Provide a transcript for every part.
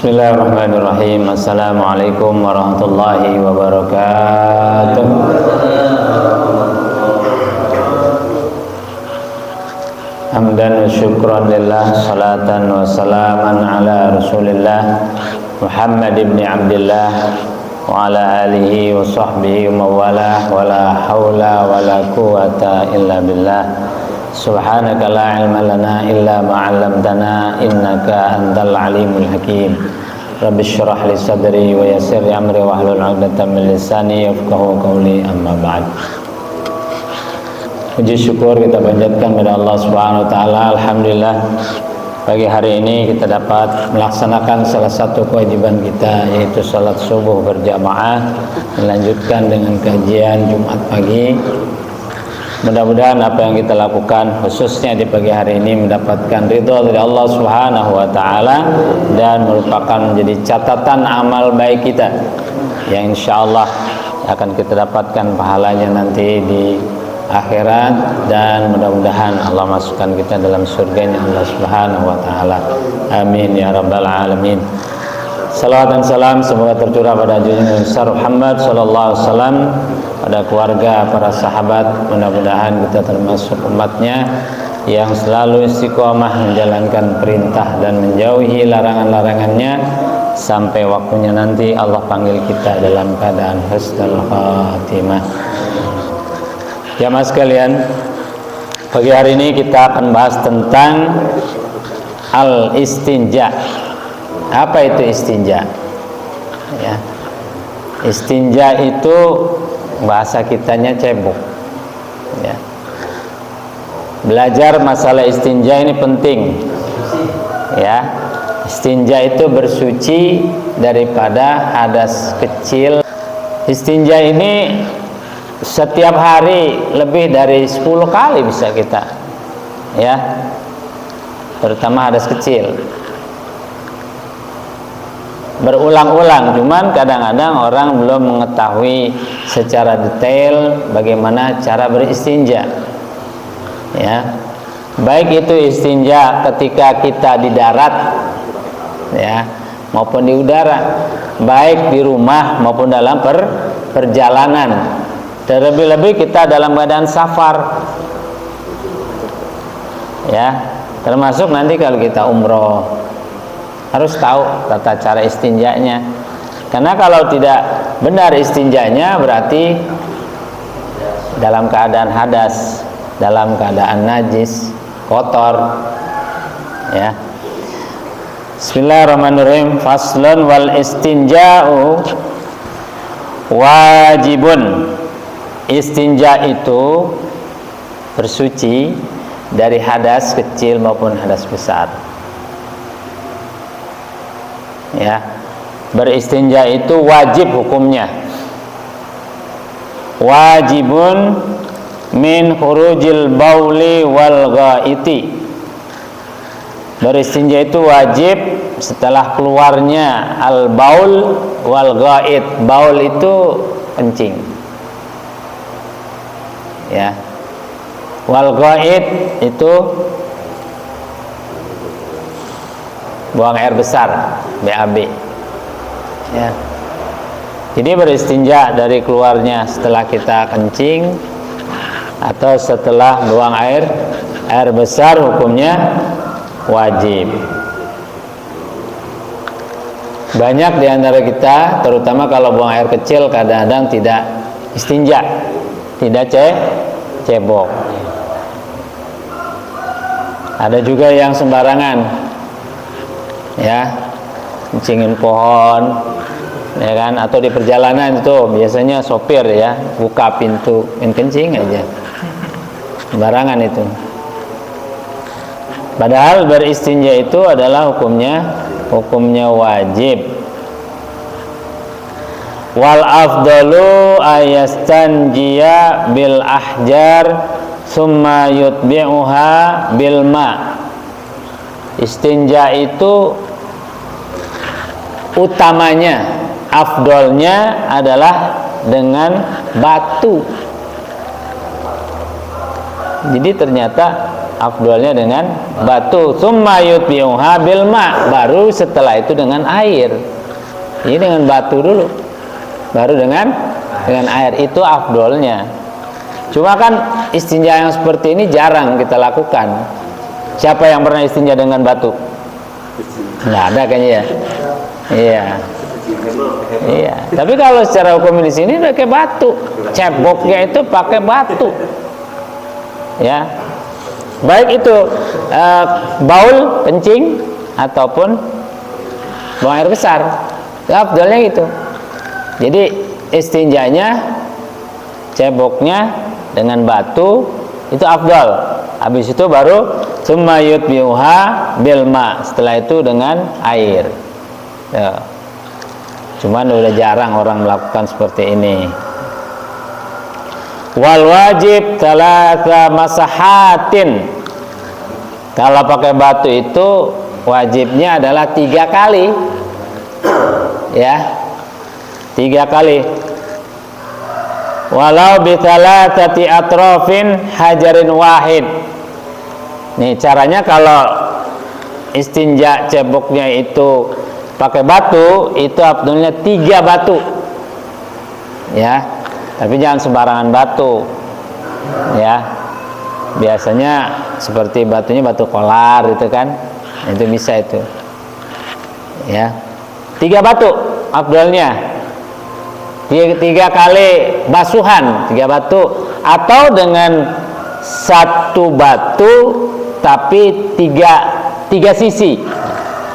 Bismillahirrahmanirrahim. Assalamualaikum warahmatullahi wabarakatuh. Hamdan wa syukran lillah, salatan wa salaman ala rasulillah Muhammad ibn Abdillah wa ala alihi wa sahbihi wa mawalah, wa la hawla wa la quwata illa billah. Subhanaka la ilma lana illa ma 'allamtana innaka antal alimul hakim. Rabbi shrah li sadri wa yassir li amri wa hlul 'uqdatam min lisani yafqahu qawli, amma ba'd. Puji syukur kita panjatkan kepada Allah Subhanahu wa taala. Alhamdulillah pagi hari ini kita dapat melaksanakan salah satu kewajiban kita, yaitu salat subuh berjamaah, melanjutkan dengan kajian Jumat pagi. Mudah-mudahan apa yang kita lakukan khususnya di pagi hari ini mendapatkan ridha dari Allah Subhanahu wa taala dan merupakan menjadi catatan amal baik kita yang insyaallah akan kita dapatkan pahalanya nanti di akhirat, dan mudah-mudahan Allah masukkan kita dalam surganya Allah Subhanahu wa taala. Amin ya rabbal alamin. Salawat dan salam semoga tercurah pada junjungan besar Muhammad sallallahu alaihi wasallam, pada keluarga, para sahabat. Mudah-mudahan kita termasuk umatnya yang selalu istiqomah menjalankan perintah dan menjauhi larangan-larangannya sampai waktunya nanti Allah panggil kita dalam keadaan husnul khatimah. Jamaah sekalian, pagi hari ini kita akan bahas tentang al-istinja. Apa itu istinja? Ya. Istinja itu bahasa kitanya cebok. Ya. Belajar masalah istinja ini penting. Ya. Istinja itu bersuci daripada hadas kecil. Istinja ini setiap hari lebih dari 10 kali bisa kita, ya, terutama hadas kecil, berulang-ulang. Cuman kadang-kadang orang belum mengetahui secara detail bagaimana cara beristinja, ya, baik itu istinja ketika kita di darat, ya, maupun di udara, baik di rumah maupun dalam perjalanan. Terlebih-lebih kita dalam keadaan safar, ya, termasuk nanti kalau kita umroh harus tahu tata cara istinjanya, karena kalau tidak benar istinjanya berarti dalam keadaan hadas, dalam keadaan najis, kotor, ya. Bismillahirrahmanirrahim. Faslun wal istinja'u wajibun. Istinja itu bersuci dari hadas kecil maupun hadas besar. Ya, beristinja itu wajib hukumnya. Wajibun min khurujil bauli wal ghaiti. Beristinja itu wajib setelah keluarnya al baul wal ghait. Baul itu kencing, ya, wal ghaid itu buang air besar, BAB, ya. Jadi beristinja dari keluarnya setelah kita kencing atau setelah buang air besar hukumnya wajib. Banyak di antara kita, terutama kalau buang air kecil, kadang-kadang tidak istinja, tidak cebok. Ada juga yang sembarangan, ya, kencingin pohon, ya kan, atau di perjalanan itu biasanya sopir, ya, buka pintu kencing aja, sembarangan itu. Padahal beristinja itu adalah hukumnya wajib. Wal afdalu ayastanjiya bil ahjar summa yutbi'uha bil ma. Istinja itu utamanya, afdolnya adalah dengan batu. Jadi ternyata afdolnya dengan batu. Tsumma yutbi'uha bil ma, baru setelah itu dengan air. Ini dengan batu dulu, baru dengan air, itu afdolnya. Cuma kan istinja yang seperti ini jarang kita lakukan. Siapa yang pernah istinja dengan batu? Nggak ada kayaknya ya. Iya. Iya. Tapi kalau secara hukum di sini pakai batu, ceboknya itu pakai batu. Ya. Baik itu baul kencing ataupun buang air besar. Afdalnya gitu. Jadi istinjanya ceboknya dengan batu itu afdal. Habis itu baru summa yutbi'uha bil ma, setelah itu dengan air. Ya. Cuman udah jarang orang melakukan seperti ini. Wal wajib thalatha masahatin. Kalau pakai batu itu wajibnya adalah 3 kali. Ya. 3 kali. Walau bi thalathati atrafin hajarin wahid. Nih caranya kalau istinja ceboknya itu pakai batu, itu afdalnya 3 batu. Ya. Tapi jangan sembarangan batu. Ya. Biasanya seperti batunya batu kolar gitu kan. Itu bisa itu. Ya. 3 batu afdalnya. 3 kali basuhan, 3 batu, atau dengan 1 batu tapi 3 sisi.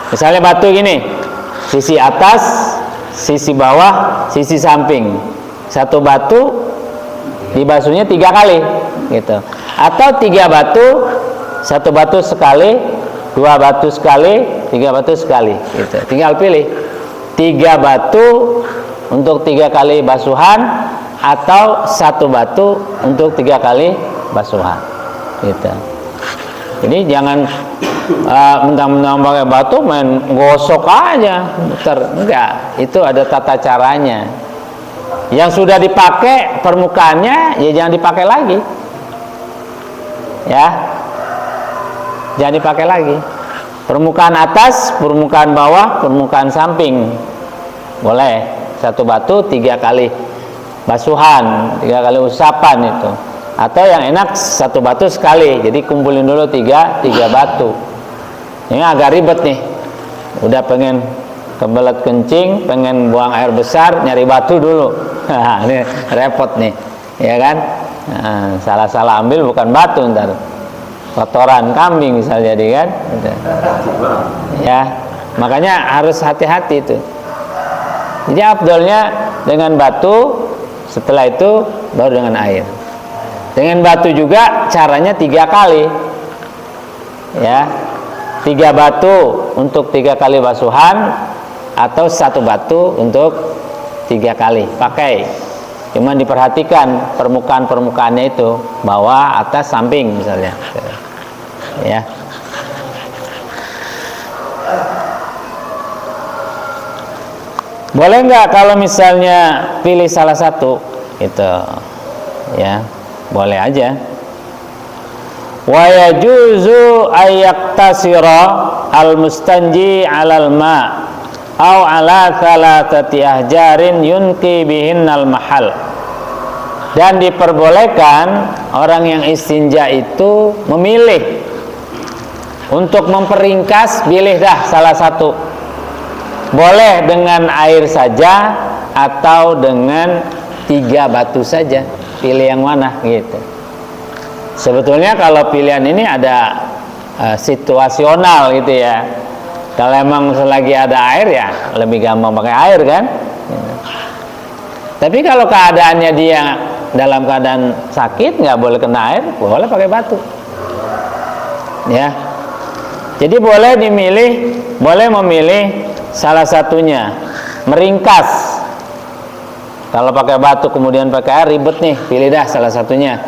Misalnya batu gini, sisi atas, sisi bawah, sisi samping. 1 batu dibasuhnya 3 kali gitu. Atau 3 batu, 1 batu sekali, 2 batu sekali, 3 batu sekali gitu. Tinggal pilih 3 batu untuk 3 kali basuhan atau 1 batu untuk 3 kali basuhan gitu. Jadi jangan mentang-mentang pakai batu main gosok aja, enggak. Itu ada tata caranya. Yang sudah dipakai permukaannya ya jangan dipakai lagi. Ya. Jangan dipakai lagi. Permukaan atas, permukaan bawah, permukaan samping. Boleh. 1 batu 3 kali basuhan, 3 kali usapan itu. Atau yang enak 1 batu sekali. Jadi kumpulin dulu 3 batu. Ini agak ribet nih. Udah pengen kebelet kencing, pengen buang air besar, nyari batu dulu. Ini repot nih, ya kan? Nah, salah-salah ambil bukan batu ntar, kotoran kambing misalnya jadi kan? Ya, makanya harus hati-hati itu. Jadi afdolnya dengan batu, setelah itu baru dengan air. Dengan batu juga caranya 3 kali. Ya. 3 batu untuk 3 kali basuhan atau 1 batu untuk 3 kali pakai. Cuman diperhatikan permukaan-permukaannya itu, bawah, atas, samping misalnya. Ya. Boleh nggak kalau misalnya pilih salah satu itu, ya boleh aja. Wa yajuzu ayaktasira al-mustanji 'alal ma' au 'ala thalathati ahjarin yunqi bihinnal mahal. Dan diperbolehkan orang yang istinja itu memilih untuk memperingkas, pilih dah salah satu. Boleh dengan air saja atau dengan 3 batu saja. Pilih yang mana gitu. Sebetulnya kalau pilihan ini ada situasional gitu ya. Kalau emang selagi ada air ya lebih gampang pakai air kan. Tapi kalau keadaannya dia dalam keadaan sakit nggak boleh kena air, boleh pakai batu. Ya. Jadi boleh memilih salah satunya, meringkas. Kalau pakai batu kemudian pakai air ribet nih, pilih dah salah satunya.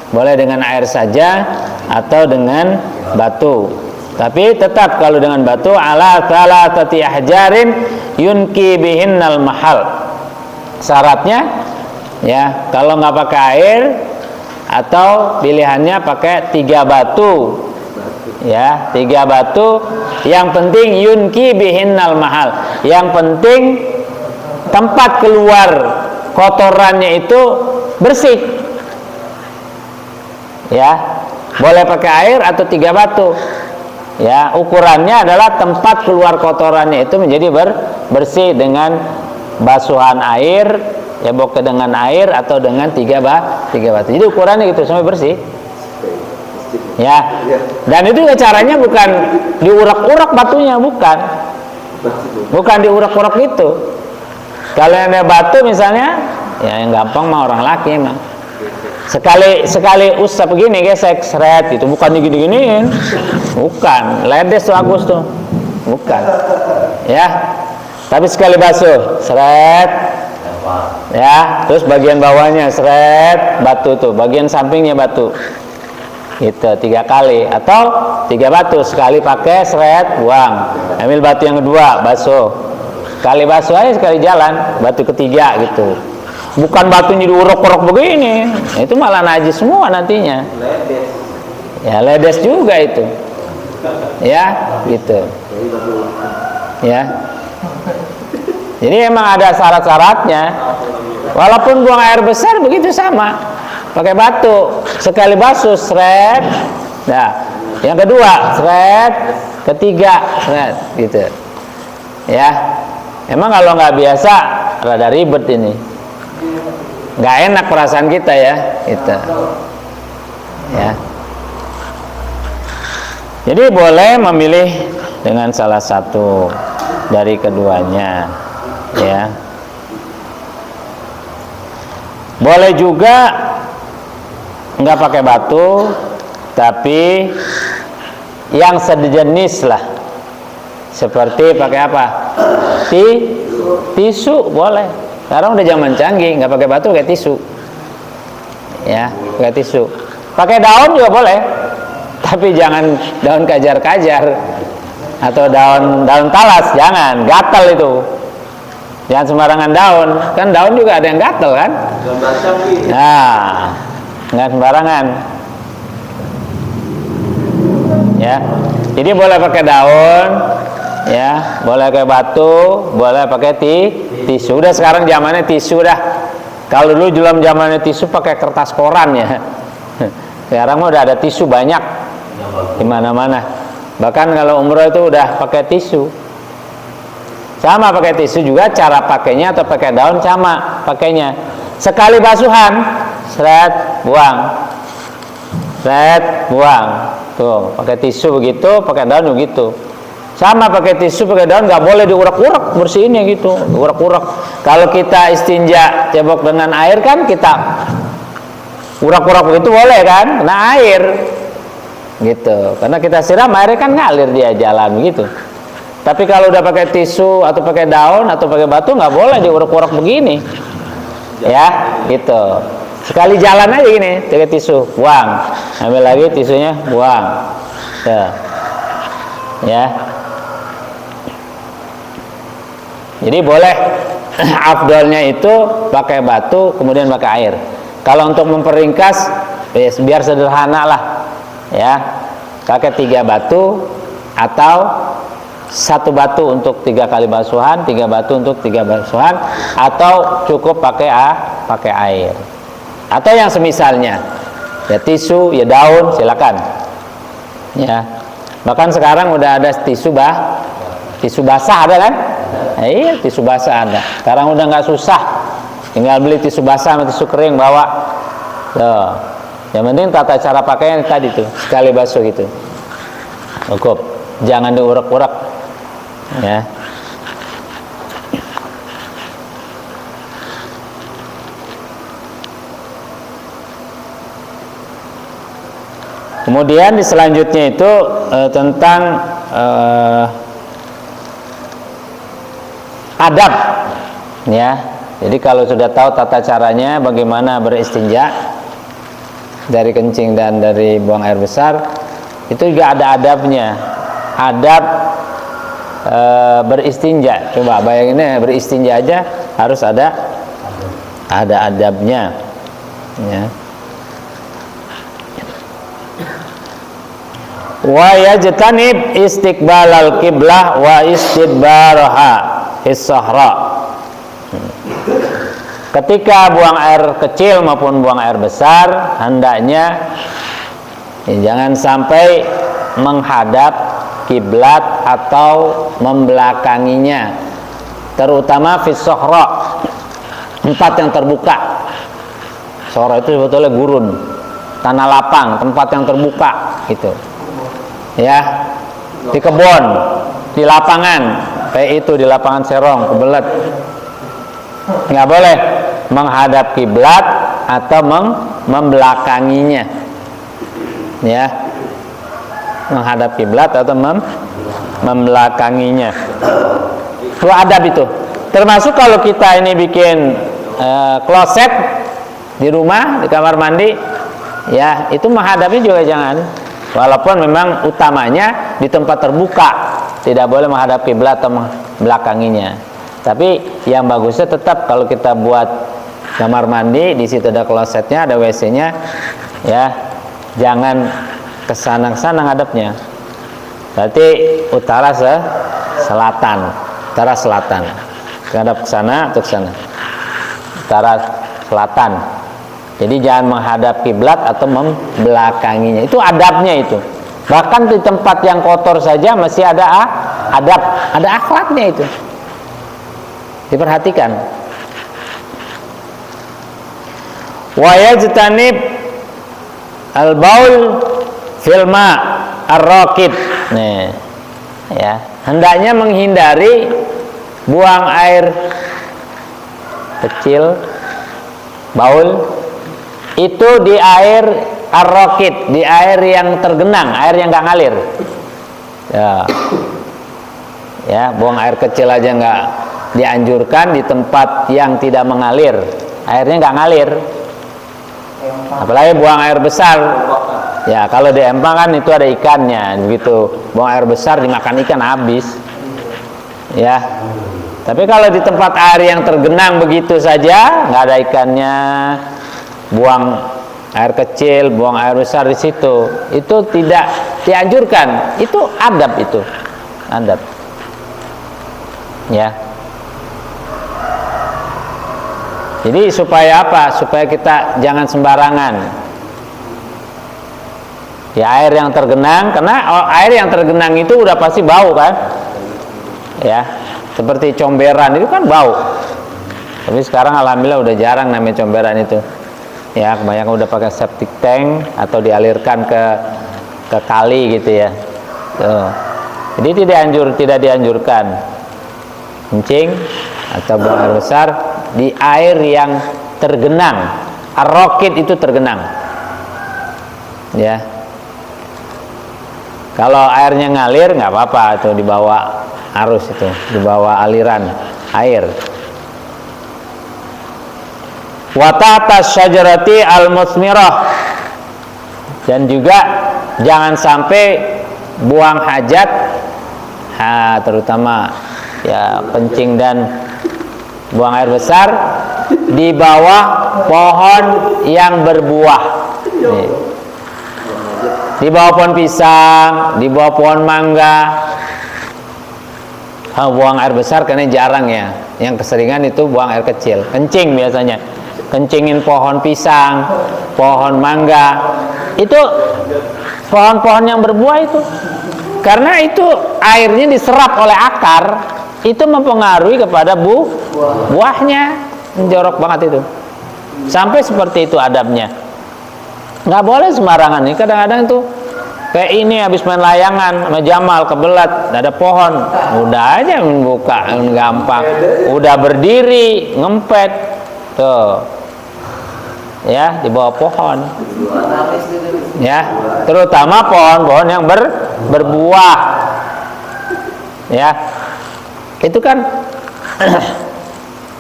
Boleh dengan air saja atau dengan batu. Tapi tetap kalau dengan batu ala thalathati ahjarin yunqi bihinnal mahal. Syaratnya ya, kalau nggak pakai air atau pilihannya pakai 3 batu Ya, 3 batu. Yang penting yunki bihinnal mahal. Yang penting tempat keluar kotorannya itu bersih. Ya, boleh pakai air atau 3 batu. Ya, ukurannya adalah tempat keluar kotorannya itu menjadi bersih dengan basuhan air, ya boleh dengan air atau dengan 3 batu. Jadi ukurannya gitu sampai bersih. Ya. Dan itu caranya bukan diurak-urak batunya, bukan. Bukan diurak-urak gitu. Kalau ada batu misalnya, ya yang gampang mah orang laki emang. Sekali usap begini gesek seret gitu, bukan digini-giniin. Bukan, ledes tuh Agus tuh. Bukan. Ya. Tapi sekali basuh, seret. Ya, terus bagian bawahnya seret, batu tuh, bagian sampingnya batu. Gitu 3 kali atau 3 batu, sekali pakai seret, buang. Ambil batu yang kedua, basuh. Sekali basuh aja sekali jalan, batu ketiga gitu. Bukan batunya diurok-urok begini, itu malah najis semua nantinya. Ya ledes juga itu. Ya, gitu. Ya. Jadi emang ada syarat-syaratnya. Walaupun buang air besar begitu sama. Pakai batu, sekali basuh seret. Nah, yang kedua seret, ketiga seret gitu. Ya. Emang kalau nggak biasa rada ribet ini. Nggak enak perasaan kita ya, gitu. Ya. Jadi boleh memilih dengan salah satu dari keduanya, ya. Boleh juga nggak pakai batu, tapi yang sejenis lah. Seperti pakai apa? Tisu boleh. Sekarang udah zaman canggih, nggak pakai batu, pakai tisu. Ya, pakai tisu. Pakai daun juga boleh, tapi jangan daun kajar-kajar atau daun talas, jangan, gatal itu. Jangan sembarangan daun, kan daun juga ada yang gatal kan? Nah, nggak sembarangan. Ya, jadi boleh pakai daun, ya, boleh pakai batu, boleh pakai tisu. Udah sekarang zamannya tisu dah. Kalau dulu dalam zamannya tisu pakai kertas koran ya. Sekarang udah ada tisu banyak di mana-mana. Bahkan kalau umroh itu udah pakai tisu. Sama pakai tisu juga, cara pakainya atau pakai daun sama pakainya. Sekali basuhan, seret, buang. Seret, buang. Tuh, pakai tisu begitu, pakai daun begitu. Sama pakai tisu, pakai daun, nggak boleh diurak-urak, bersihinnya gitu, urak-urak. Kalau kita istinja cebok dengan air kan kita urak-urak begitu boleh kan, kena air, gitu. Karena kita siram airnya kan ngalir dia jalan gitu. Tapi kalau udah pakai tisu atau pakai daun atau pakai batu nggak boleh diurak-urak begini, ya, gitu. Sekali jalan aja gini, pakai tisu, buang, ambil lagi tisunya, buang, ya. Jadi boleh afdalnya itu pakai batu kemudian pakai air. Kalau untuk memperingkas biar sederhana lah, ya, pakai 3 batu atau 1 batu untuk 3 kali basuhan, 3 batu untuk 3 basuhan, atau cukup pakai air, atau yang semisalnya, ya tisu, ya daun, silakan. Ya, bahkan sekarang udah ada tisu basah ada kan? Iya, tisu basah ada. Sekarang udah nggak susah, tinggal beli tisu basah sama tisu kering bawa. Tuh. Yang penting tata cara pakainya tadi tuh, sekali basuh gitu. Cukup, jangan diurak-urak. Ya. Kemudian di selanjutnya itu tentang adab, ya. Jadi kalau sudah tahu tata caranya bagaimana beristinja dari kencing dan dari buang air besar, itu juga ada adabnya. Adab beristinja. Coba bayangin ya, beristinja aja harus ada adabnya, ya. Wa yajtanib istiqbalal qiblah wa istidbaraha fis sahra. Ketika buang air kecil maupun buang air besar, hendaknya jangan sampai menghadap kiblat atau membelakanginya, terutama fis sahra, tempat yang terbuka. Sahra itu sebetulnya gurun, tanah lapang, tempat yang terbuka gitu. Ya, di kebun, di lapangan, kayak itu di lapangan Serong, Kebelet. Nggak boleh menghadap kiblat atau membelakanginya. Ya, menghadap kiblat atau membelakanginya. Itu adab itu. Termasuk kalau kita ini bikin kloset di rumah, di kamar mandi, ya itu menghadapnya juga jangan. Walaupun memang utamanya di tempat terbuka, tidak boleh menghadap kiblat atau membelakanginya. Tapi yang bagusnya tetap kalau kita buat kamar mandi, di situ ada klosetnya, ada WC-nya, ya jangan kesana-kesana ngadepnya. Berarti utara selatan, utara selatan. Ngadap ke sana atau ke sana. Utara selatan. Jadi jangan menghadap kiblat atau membelakanginya. Itu adabnya itu. Bahkan di tempat yang kotor saja masih ada adab, ada akhlaknya itu. Diperhatikan. Wa yajtanib al-baul fil ma ar-raqib. Nih. Ya, hendaknya menghindari buang air kecil, baul itu di air ar-raqid, di air yang tergenang, air yang nggak ngalir. Ya, buang air kecil aja nggak dianjurkan di tempat yang tidak mengalir, airnya nggak ngalir. Apalagi buang air besar. Ya, kalau di empang kan itu ada ikannya, begitu. Buang air besar dimakan ikan habis. Ya. Tapi kalau di tempat air yang tergenang begitu saja, nggak ada ikannya, buang air kecil, buang air besar di situ, itu tidak dianjurkan. Itu adab itu, adab. Ya. Jadi supaya apa? Supaya kita jangan sembarangan. Ya, air yang tergenang, karena air yang tergenang itu udah pasti bau kan? Ya, seperti comberan itu kan bau. Tapi sekarang alhamdulillah udah jarang namanya comberan itu. Ya, kebanyakan udah pakai septic tank atau dialirkan ke kali gitu ya. Tuh. Jadi tidak dianjurkan kencing atau buang air besar di air yang tergenang. Ar-raqid itu tergenang. Ya. Kalau airnya ngalir nggak apa-apa, itu dibawa arus, itu dibawa aliran air. Wa ta'ta syajarati al-musmirah, dan juga jangan sampai buang hajat, terutama ya kencing dan buang air besar di bawah pohon yang berbuah. Nih. Di bawah pohon pisang, di bawah pohon mangga. Buang air besar karena jarang ya. Yang keseringan itu buang air kecil, kencing biasanya. Kencingin pohon pisang, pohon mangga. Itu pohon-pohon yang berbuah itu. Karena itu airnya diserap oleh akar, itu mempengaruhi kepada buahnya. Jorok banget itu. Sampai seperti itu adabnya. Nggak boleh sembarangan nih. Kadang-kadang tuh kayak ini habis main layangan sama Jamal Kebelet, ada pohon, udah aja membuka gampang, udah berdiri ngempet tuh, ya di bawah pohon, ya terutama pohon-pohon yang berbuah, ya itu kan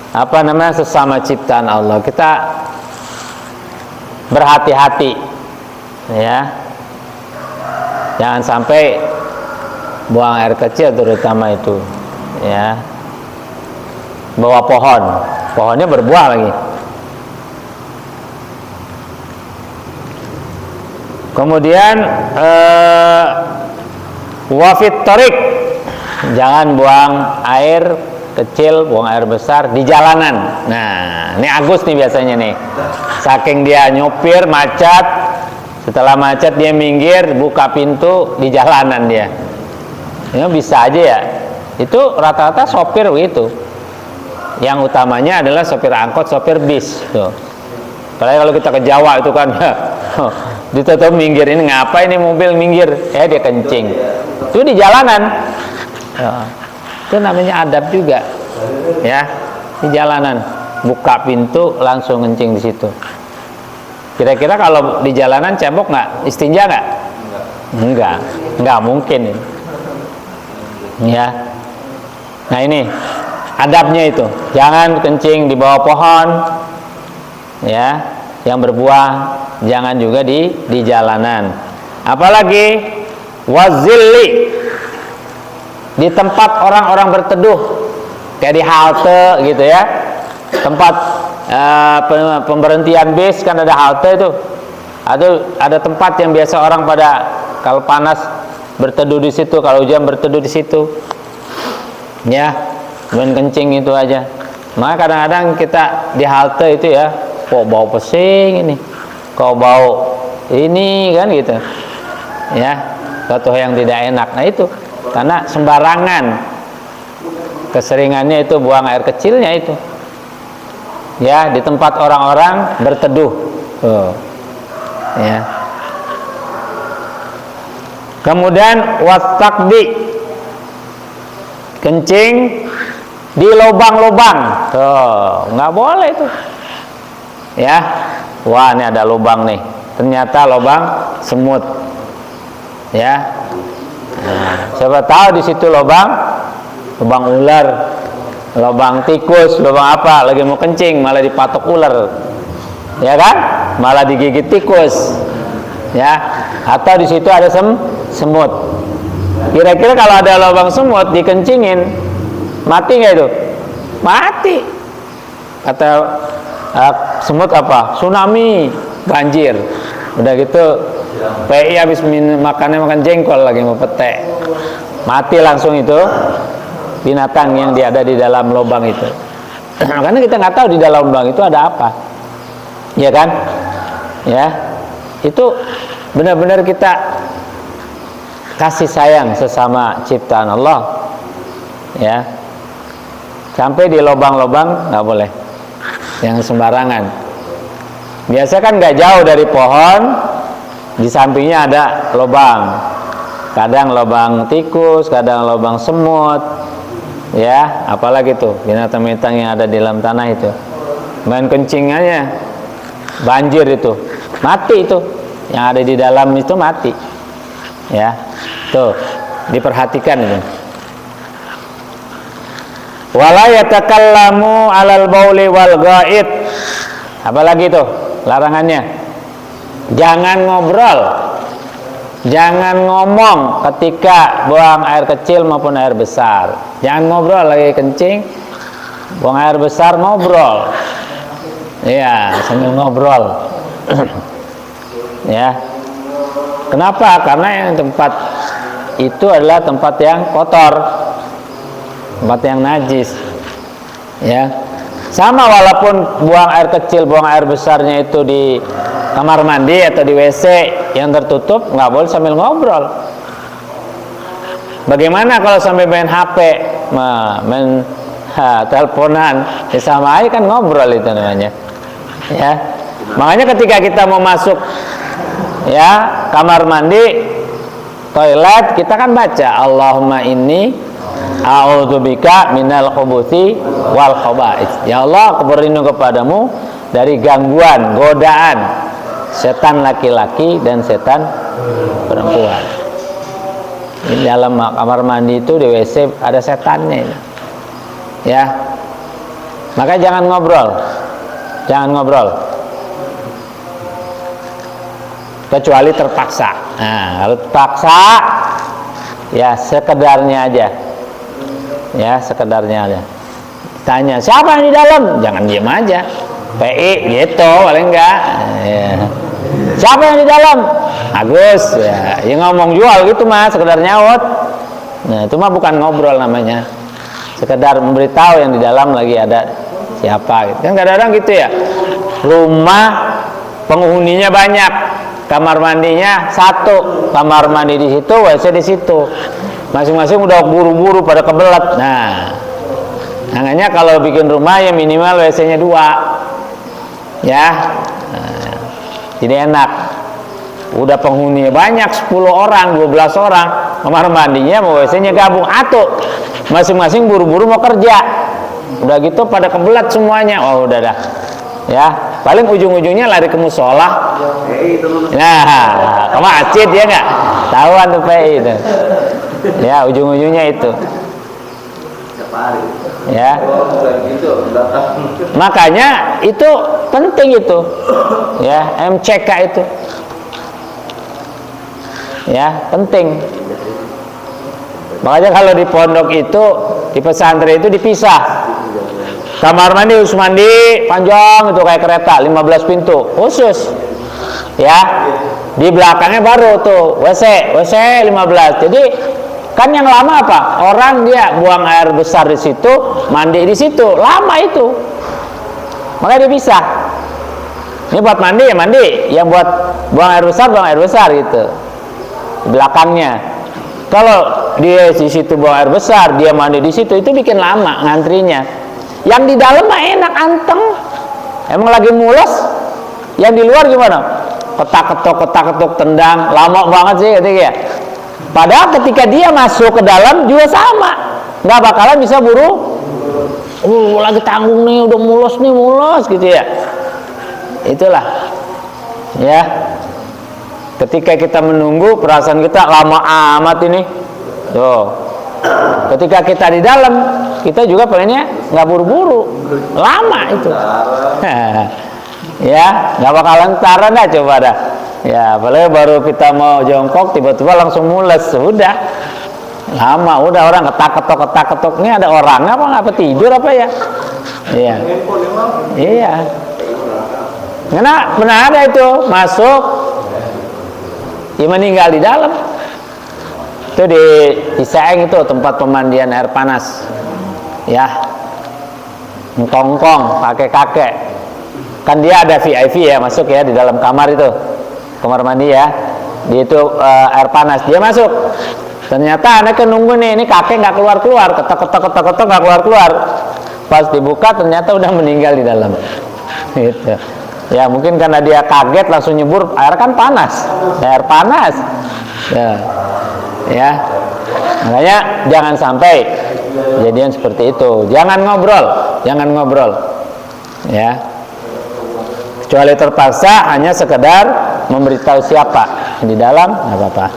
apa namanya, sesama ciptaan Allah, kita berhati-hati, ya jangan sampai buang air kecil terutama itu, ya bawah pohonnya berbuah lagi. Kemudian Wa fit thariq, jangan buang air kecil, buang air besar di jalanan. Nah, ini Agus nih biasanya nih. Saking dia nyopir macet, setelah macet dia minggir, buka pintu di jalanan dia. Ini bisa aja ya. Itu rata-rata sopir begitu. Yang utamanya adalah sopir angkot, sopir bis. Tuh. Apalagi kalau kita ke Jawa itu kan ditutup minggir, ini ngapa ini mobil minggir? Dia kencing. Itu di jalanan. Ya. Itu namanya adab juga. Ya, di jalanan. Buka pintu langsung kencing di situ. Kira-kira kalau di jalanan cebok nggak? Istinja nggak? Enggak mungkin. Ya. Nah ini adabnya itu. Jangan kencing di bawah pohon. Ya, yang berbuah, jangan juga di jalanan. Apalagi wazilli, di tempat orang-orang berteduh, kayak di halte gitu ya, tempat pemberhentian bis kan ada halte itu, ada tempat yang biasa orang pada kalau panas berteduh di situ, kalau hujan berteduh di situ, ya, main kencing itu aja. Maka kadang-kadang kita di halte itu ya, kok bau pesing ini, kok bau ini kan gitu ya, suatu yang tidak enak. Nah itu karena sembarangan, keseringannya itu buang air kecilnya itu ya di tempat orang-orang berteduh. Ya. Kemudian wastakbi, kencing di lubang-lubang, tuh nggak boleh itu. Ya, wah ini ada lubang nih, ternyata lubang semut. Ya, nah, siapa tahu di situ lubang ular, lubang tikus, lubang apa? Lagi mau kencing malah dipatok ular, ya kan? Malah digigit tikus, ya. Atau di situ ada semut. Kira-kira kalau ada lubang semut dikencingin, mati nggak itu? Mati. Kata semut apa? Tsunami, banjir. Udah gitu PI habis makan jengkol lagi mau petek, mati langsung itu binatang yang ada di dalam lubang itu. Karena kita nggak tahu di dalam lubang itu ada apa, ya kan? Ya, itu benar-benar kita kasih sayang sesama ciptaan Allah, ya. Sampai di lubang-lubang nggak boleh yang sembarangan. Biasa kan nggak jauh dari pohon, di sampingnya ada lubang. Kadang lubang tikus, kadang lubang semut, ya, apalagi tuh binatang-binatang yang ada di dalam tanah itu. Main kencingannya, banjir itu, mati itu. Yang ada di dalam itu mati. Ya, tuh diperhatikan itu. Wala yatakallamu 'alal bauli wal ghaid. Apalagi itu larangannya? Jangan ngobrol, jangan ngomong ketika buang air kecil maupun air besar. Jangan ngobrol lagi kencing, buang air besar ngobrol. Iya, sambil ngobrol. Ya. Kenapa? Karena yang tempat itu adalah tempat yang kotor, tempat yang najis. Ya. Sama walaupun buang air kecil, buang air besarnya itu di kamar mandi atau di WC yang tertutup, nggak boleh sambil ngobrol. Bagaimana kalau sambil main HP, main teleponan, ya sama aja kan ngobrol itu namanya. Ya, makanya ketika kita mau masuk ya kamar mandi, toilet, kita kan baca Allahumma inni a'udzubika minal khubuthi wal khaba'its. Ya Allah, aku berlindung kepadamu dari gangguan, godaan setan laki-laki dan setan perempuan. Di dalam kamar mandi itu di WC ada setannya. Ya. Maka jangan ngobrol. Jangan ngobrol. Kecuali terpaksa. Nah, kalau terpaksa ya sekedarnya aja. Ya, sekedarnya aja. Tanya, siapa yang di dalam? Jangan diam aja. PI gitu, paling enggak. Ya. Siapa yang di dalam? Agus. Ya, ngomong jual gitu mas, sekedar nyaut. Nah, itu mah bukan ngobrol namanya, sekedar memberitahu yang di dalam lagi ada siapa gitu. Kan kadang-kadang gitu ya, rumah penghuninya banyak, kamar mandinya satu, kamar mandi di situ, WC di situ, masing-masing udah buru-buru pada kebelet. Nah, makanya kalau bikin rumah ya minimal WC-nya 2 ya. Nah, jadi enak. Udah penghuninya banyak, 10 orang, 12 orang, kamar mandinya mau WC-nya gabung, atau masing-masing buru-buru mau kerja, udah gitu pada kebelet semuanya. Oh udah dah ya, paling ujung-ujungnya lari ke musola. Nah, ke masjid ya nggak? Tahuan tuh PI itu. Ya, ujung-ujungnya itu. Ya. Makanya itu penting itu. Ya, MCK itu. Ya, penting. Makanya kalau di pondok itu, di pesantren itu dipisah. Kamar mandi khusus mandi panjang itu kayak kereta, 15 pintu khusus. Ya. Di belakangnya baru tuh WC 15. Jadi kan yang lama apa? Orang dia buang air besar di situ, mandi di situ, lama itu. Makanya dipisah. Ini buat mandi ya mandi, yang buat buang air besar gitu. Di belakangnya. Kalau dia di situ buang air besar, dia mandi di situ, itu bikin lama ngantrinya. Yang di dalam mah enak, anteng. Emang lagi mules. Yang di luar gimana? Ketak-ketok tendang, lama banget sih ketika ya. Padahal ketika dia masuk ke dalam juga sama, nggak bakalan bisa buru. Lagi tanggung nih, udah mules gitu ya. Itulah, ya. Ketika kita menunggu, perasaan kita lama amat ini. Tuh. Ketika kita di dalam, kita juga pengennya nggak buru-buru, lama itu. Ya, nggak bakalan tara dah, coba dah. Ya, apalagi baru kita mau jongkok, tiba-tiba langsung mules, sudah lama, udah orang ketak-ketok. Ini ada orang apa tidur apa ya? Iya, iya. Karena pernah ada itu masuk, dia meninggal di dalam. Itu di Saeng itu tempat pemandian air panas. Ya, ngkongkong pakai kakek. Kan dia ada VIP ya, masuk ya di dalam kamar itu, kamar mandi ya. Di itu air panas, dia masuk. Ternyata anaknya nunggu nih, ini kakek nggak keluar, ketok nggak keluar. Pas dibuka ternyata udah meninggal di dalam. Gitu. Ya mungkin karena dia kaget langsung nyebur, air kan panas, air panas. Ya, makanya jangan sampai kejadian seperti itu. Jangan ngobrol, ya. Kecuali terpaksa hanya sekedar memberitahu siapa di dalam, nggak apa-apa.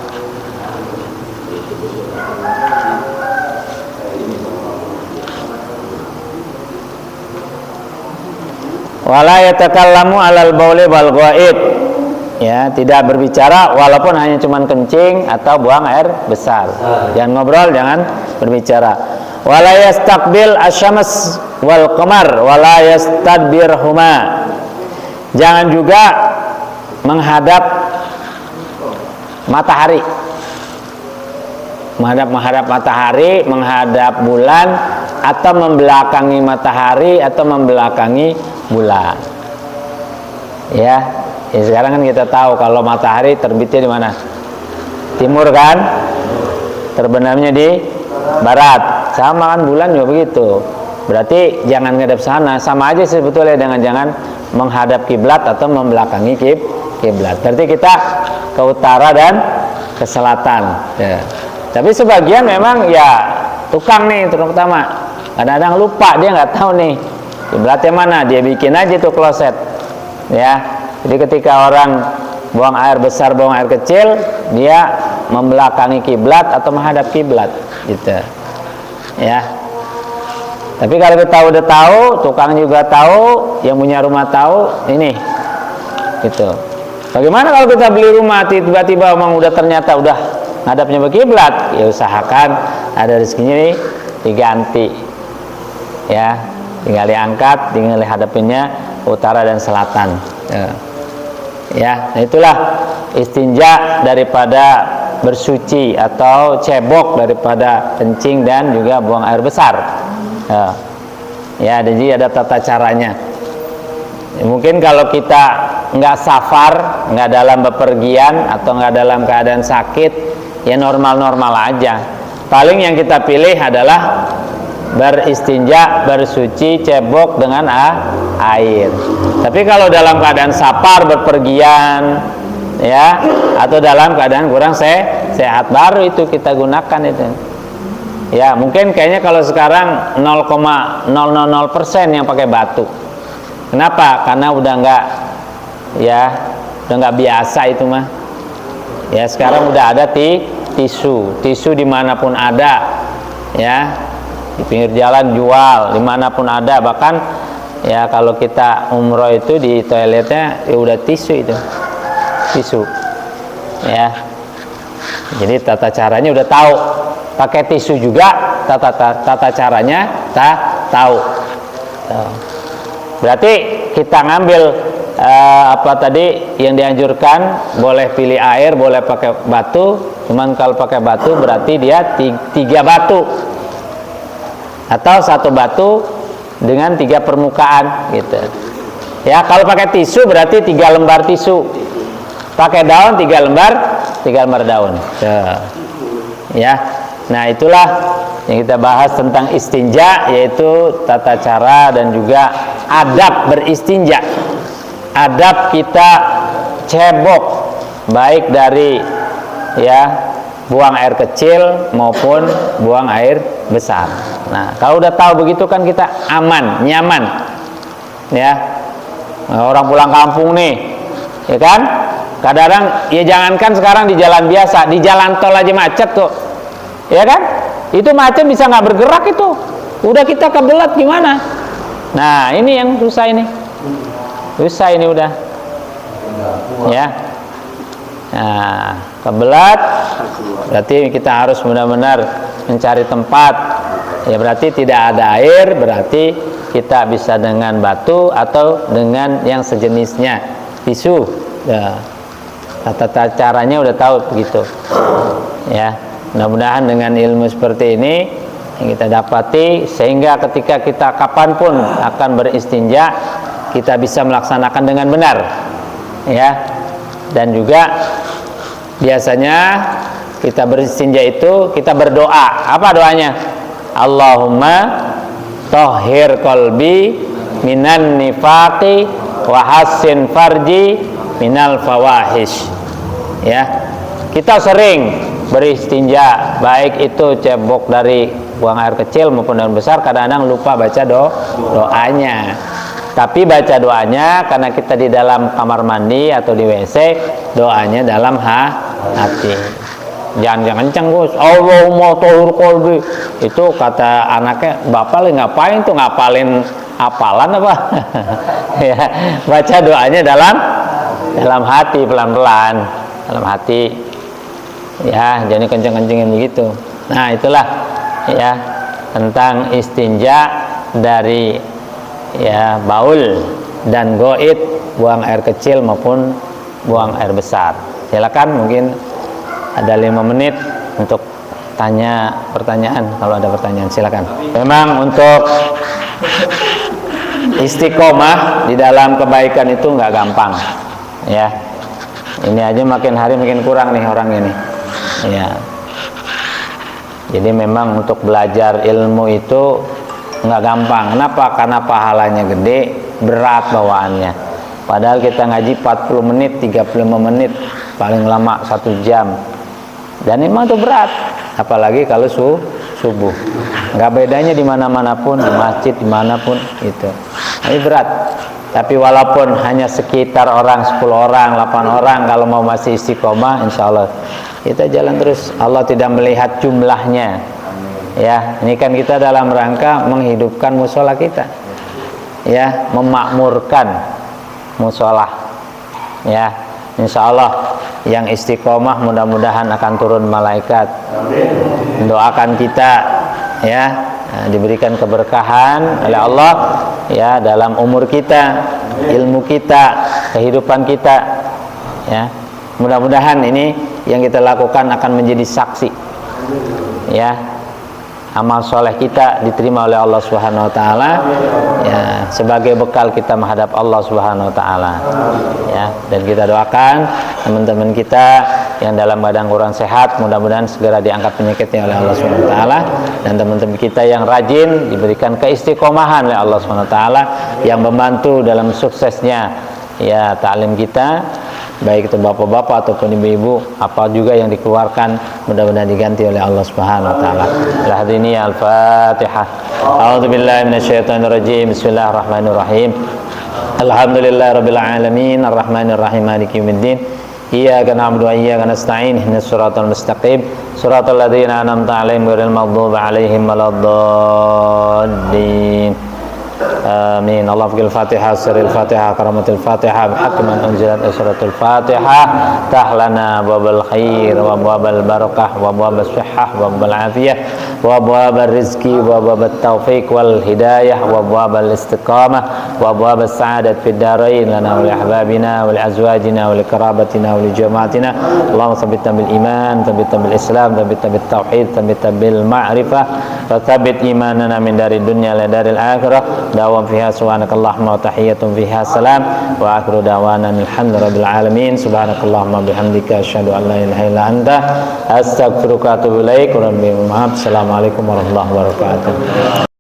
Wala yatakallamu 'alal bauli wal ghaid. Ya, tidak berbicara walaupun hanya cuman kencing atau buang air besar. Jangan ngobrol, jangan berbicara. Wala yastaqbil asyams wal qamar wala yastadbirhuma. Jangan juga menghadap matahari. Menghadap matahari, menghadap bulan, atau membelakangi matahari atau membelakangi bulan. Ya, sekarang kan kita tahu kalau matahari terbitnya di mana? Timur kan? Terbenamnya di barat. Sama kan bulan juga begitu. Berarti jangan ngadep sana. Sama aja sebetulnya dengan jangan menghadap kiblat atau membelakangi kiblat. Berarti kita ke utara dan ke selatan. Ya. Tapi sebagian memang ya tukang nih, terutama kadang-kadang lupa, dia nggak tahu nih kiblatnya mana, dia bikin aja tuh kloset. Ya. Jadi ketika orang buang air besar, buang air kecil, dia membelakangi kiblat atau menghadap kiblat, gitu. Ya. Tapi kalau kita udah tahu, tukang juga tahu, yang punya rumah tahu, ini, gitu. Bagaimana kalau kita beli rumah tiba-tiba memang udah ternyata udah ngadapnya berkiblat, ya usahakan ada rezekinya nih diganti, ya, tinggal diangkat, tinggal dihadapinnya utara dan selatan. Ya, nah itulah istinja daripada bersuci atau cebok daripada kencing dan juga buang air besar. Ya, jadi ada tata caranya. Mungkin kalau kita nggak safar, nggak dalam bepergian atau nggak dalam keadaan sakit, ya normal-normal aja. Paling yang kita pilih adalah beristinja, bersuci, cebok dengan air. Tapi kalau dalam keadaan safar, berpergian, ya, atau dalam keadaan kurang sehat, baru itu kita gunakan itu. Ya, mungkin kayaknya kalau sekarang 0,000% yang pakai batu. Kenapa? Karena udah nggak biasa itu mah. Ya, sekarang udah ada tisu dimanapun ada, ya, di pinggir jalan jual, dimanapun ada. Bahkan ya kalau kita umroh itu di toiletnya ya udah tisu, ya. Jadi tata caranya udah tahu. Pakai tisu juga tata caranya tahu. Berarti kita ngambil apa tadi yang dianjurkan, boleh pilih air, boleh pakai batu. Cuman kalau pakai batu berarti dia 3 batu atau 1 batu dengan 3 permukaan gitu. Ya, kalau pakai tisu berarti 3 lembar tisu. Pakai daun 3 lembar daun. Ya. Nah, itulah yang kita bahas tentang istinja, yaitu tata cara dan juga adab beristinja. Adab kita cebok, baik dari ya buang air kecil maupun buang air besar. Nah, kalau udah tahu begitu kan kita aman, nyaman. Ya. Orang pulang kampung nih, ya kan? Kadang-kadang ya jangankan sekarang di jalan biasa, di jalan tol aja macet tuh. Ya kan? Itu macet bisa nggak bergerak itu. Udah kita kebelat gimana? Nah, ini yang susah ini. Susah ini udah. Ya. Nah, kebelat berarti kita harus benar-benar mencari tempat. Ya, berarti tidak ada air, berarti kita bisa dengan batu atau dengan yang sejenisnya, tisu. Ya. Tata caranya udah tahu begitu. Ya. Mudah-mudahan dengan ilmu seperti ini yang kita dapati, sehingga ketika kita kapanpun akan beristinja, kita bisa melaksanakan dengan benar, ya. Dan juga biasanya kita beristinja itu kita berdoa. Apa doanya? Allahumma tahhir qalbi minan nifaqi wa hassin farji minal fawahish. Ya, kita sering beristinja, baik itu cebok dari buang air kecil maupun daun besar. Kadang-kadang lupa baca doanya. Tapi baca doanya karena kita di dalam kamar mandi atau di WC, doanya dalam hati. Jangan kenceng, Gus. Allahumma tahhir qalbi. Itu kata anaknya, bapak lagi ngapain tuh, ngapalin hafalan apa? Ya, baca doanya dalam hati, pelan-pelan, dalam hati. Ya, jadi kenceng-kencengin begitu. Nah, itulah ya tentang istinja dari ya baul dan goit, buang air kecil maupun buang air besar. Silakan, mungkin ada 5 menit untuk tanya pertanyaan. Kalau ada pertanyaan silakan. Memang untuk istiqomah di dalam kebaikan itu nggak gampang, ya. Ini aja makin hari makin kurang nih orang ini. Ya, jadi memang untuk belajar ilmu itu nggak gampang. Kenapa? Karena pahalanya gede, berat bawaannya. Padahal kita ngaji 40 menit, 35 menit, paling lama 1 jam. Dan memang itu berat. Apalagi kalau subuh. Nggak bedanya di mana-mana pun, di masjid dimanapun itu. Ini berat. Tapi walaupun hanya sekitar 10 orang, 8 orang, kalau mau masih istiqomah, insya Allah kita jalan terus. Allah tidak melihat jumlahnya. Ya, ini kan kita dalam rangka menghidupkan musola kita. Ya, memakmurkan musola. Ya, insya Allah yang istiqomah mudah-mudahan akan turun malaikat. Doakan kita, ya, diberikan keberkahan oleh Allah, ya, dalam umur kita, ilmu kita, kehidupan kita, ya. Mudah-mudahan ini yang kita lakukan akan menjadi saksi, ya, amal soleh kita diterima oleh Allah Subhanahu Wa Taala, ya, sebagai bekal kita menghadap Allah Subhanahu Wa Taala, ya. Dan kita doakan teman-teman kita yang dalam badan kurang sehat, mudah-mudahan segera diangkat penyakitnya oleh Allah Subhanahu Wa Taala, dan teman-teman kita yang rajin diberikan keistiqomahan oleh Allah Subhanahu Wa Taala yang membantu dalam suksesnya, ya, ta'lim kita, baik itu bapak-bapak ataupun ibu-ibu, apa juga yang dikeluarkan mudah-mudahan diganti oleh Allah Subhanahu Wa Taala. Al-hadini al-Fatihah. A'udzubillahi minasyaitonirrajim. Bismillahirrahmanirrahim. Alhamdulillahirabbil alamin, arrahmanirrahim, maliki yaumiddin. Iyyaka na'budu wa iyyaka nasta'in. Ihdinas siratal mustaqim, siratal ladzina an'amta 'alaihim ghairil maghdubi 'alaihim waladdallin. Amin. Allah fil Fatihah, sirril Fatihah, karamatil Fatihah, bihaqqi man unzilat suratul Fatihah, tahlana babal khair wa babal barakah wa babal sihhah wa babal afiyah wa babal rizqi wa babal taufiq wal hidayah wa babal istiqamah wa babal sa'adat fid darain lana wa li ahbabina wa li azwajina wa li qarabatina wa li jamaatina. Allahumma tsabbitna bil iman, tsabbitna bil islam, tsabbitna bit tauhid, tsabbitna bil ma'rifah, wa tsabbit imanana min darid dunya ila daril akhirah. Dawam fiha subhanakallahumma wa tahiyyatun fiha salam wa akhiru da'wana alhamdulillahirabbil alamin. Subhanakallahumma bihamdika asyhadu an la ilaha illa anta astaghfiruka wa atubu ilaik. Assalamualaikum warahmatullahi wabarakatuh.